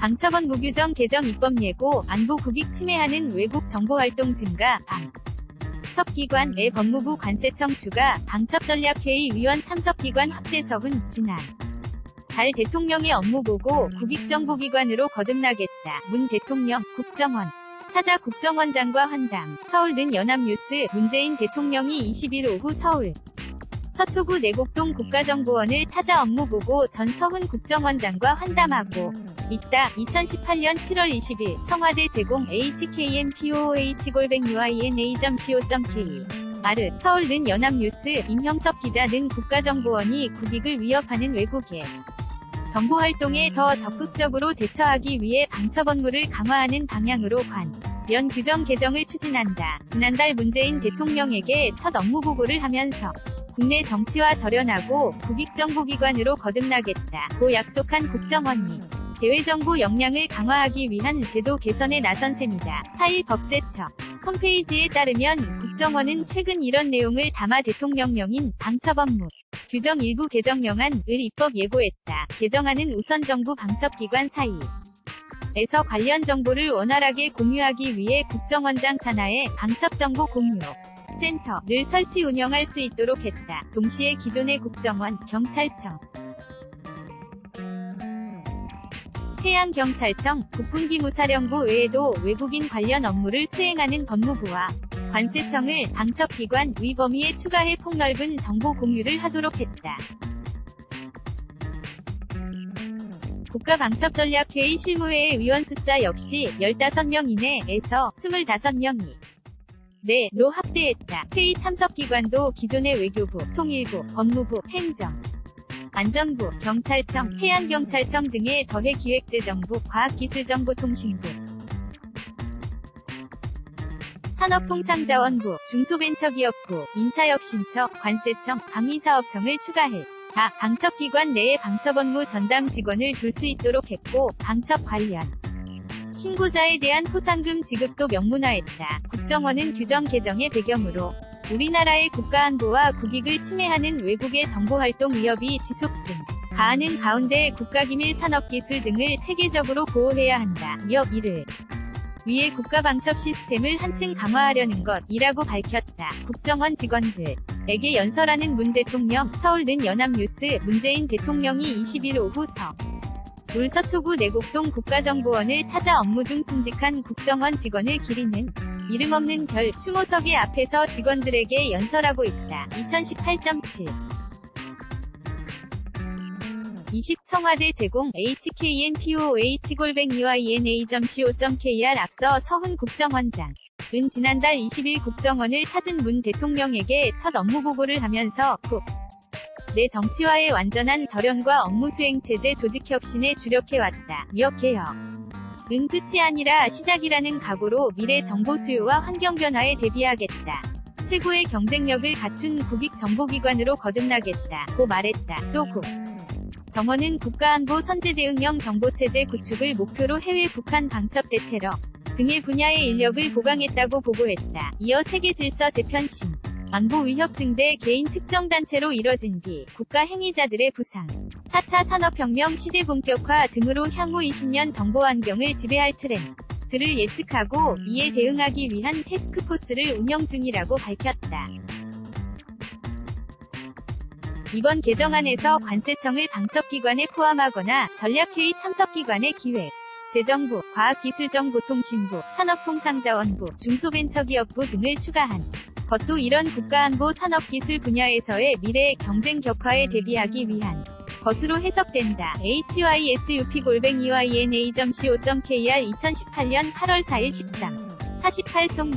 방첩원 무규정 개정 입법 예고, 안보 국익 침해하는 외국 정보활동 증가, 방첩기관 내 법무부 관세청 추가, 방첩전략회의 위원 참석기관 확대 서훈, 지난 달 대통령의 업무보고 국익정보기관으로 거듭나겠다. 문 대통령, 국정원 찾아 국정원장과 환담. 서울는 연합뉴스. 문재인 대통령이 20일 오후 서울 서초구 내곡동 국가정보원을 찾아 업무보고 전 서훈 국정원장과 환담하고 있다. 2018년 7월 20일 청와대 제공 hkmpooh@uina.co.k 서울는 연합뉴스. 임형섭 기자는 국가정보원이 국익을 위협하는 외국의 정보활동에 더 적극적으로 대처하기 위해 방첩 업무를 강화하는 방향으로 관련 규정 개정을 추진한다. 지난달 문재인 대통령에게 첫 업무보고를 하면서 국내 정치와 절연하고 국익정보기관으로 거듭나겠다고 약속한 국정원이 대외정보 역량을 강화하기 위한 제도 개선에 나선 셈이다. 4일 법제처 홈페이지에 따르면 국정원은 최근 이런 내용을 담아 대통령령인 방첩업무 규정 일부 개정령안을 입법 예고했다. 개정안은 우선 정부 방첩기관 사이에서 관련 정보를 원활하게 공유하기 위해 국정원장 산하에 방첩정보 공유 센터를 설치 운영할 수 있도록 했다. 동시에 기존의 국정원, 경찰청, 해양경찰청, 국군기무사령부 외에도 외국인 관련 업무를 수행하는 법무부와 관세청을 방첩기관 위 범위에 추가해 폭넓은 정보 공유를 하도록 했다. 국가방첩전략회의 실무회의 위원 숫자 역시 15명 이내에서 25명이 로 확대했다. 회의 참석기관도 기존의 외교부, 통일부, 법무부, 행정, 안전부, 경찰청, 해양경찰청 등에 더해 기획재정부, 과학기술정보통신부, 산업통상자원부, 중소벤처기업부, 인사혁신처, 관세청, 방위사업청을 추가해 방첩기관 내에 방첩업무 전담 직원을 둘 수 있도록 했고, 방첩 관련 신고자에 대한 포상금 지급도 명문화했다. 국정원은 규정 개정의 배경으로 우리나라의 국가안보와 국익을 침해하는 외국의 정보활동 위협이 지속증 가하는 가운데 국가기밀 산업기술 등을 체계적으로 보호해야 한다. 이를 위해 국가방첩 시스템을 한층 강화하려는 것이라고 밝혔다. 국정원 직원들에게 연설하는 문 대통령. 서울는 연합뉴스. 문재인 대통령이 20일 오후 서울 서초구 내곡동 국가정보원을 찾아 업무 중 순직한 국정원 직원을 기리는 이름 없는 별 추모석의 앞에서 직원들에게 연설하고 있다. 2018.7 20 청와대 제공 hkmpooh@uina.co.kr 앞서 서훈 국정원장은 지난달 20일 국정원을 찾은 문 대통령에게 첫 업무보고를 하면서 내 정치와의 완전한 절연과 업무 수행 체제 조직 혁신에 주력해왔다. 개혁은 끝이 아니라 시작이라는 각오로 미래 정보 수요와 환경 변화에 대비하겠다. 최고의 경쟁력을 갖춘 국익 정보기관으로 거듭나겠다고 말했다. 또 정원은 국가안보 선제 대응형 정보체제 구축을 목표로 해외 북한 방첩 대테러 등의 분야의 인력을 보강했다고 보고했다. 이어 세계 질서 재편심, 안보 위협 증대, 개인 특정 단체로 이뤄진 국가 행위자들의 부상, 4차 산업혁명 시대 본격화 등으로 향후 20년 정보 환경을 지배할 트렌드를 예측하고 이에 대응하기 위한 태스크포스를 운영 중이라고 밝혔다. 이번 개정안에서 관세청을 방첩기관에 포함하거나 전략회의 참석기관의 기획, 재정부, 과학기술정보통신부, 산업통상자원부, 중소벤처기업부 등을 추가한 것도 이런 국가안보 산업기술 분야에서의 미래 경쟁 격화에 대비하기 위한 것으로 해석된다. hysup@uina.co.kr 2018년 8월 4일 13:48 송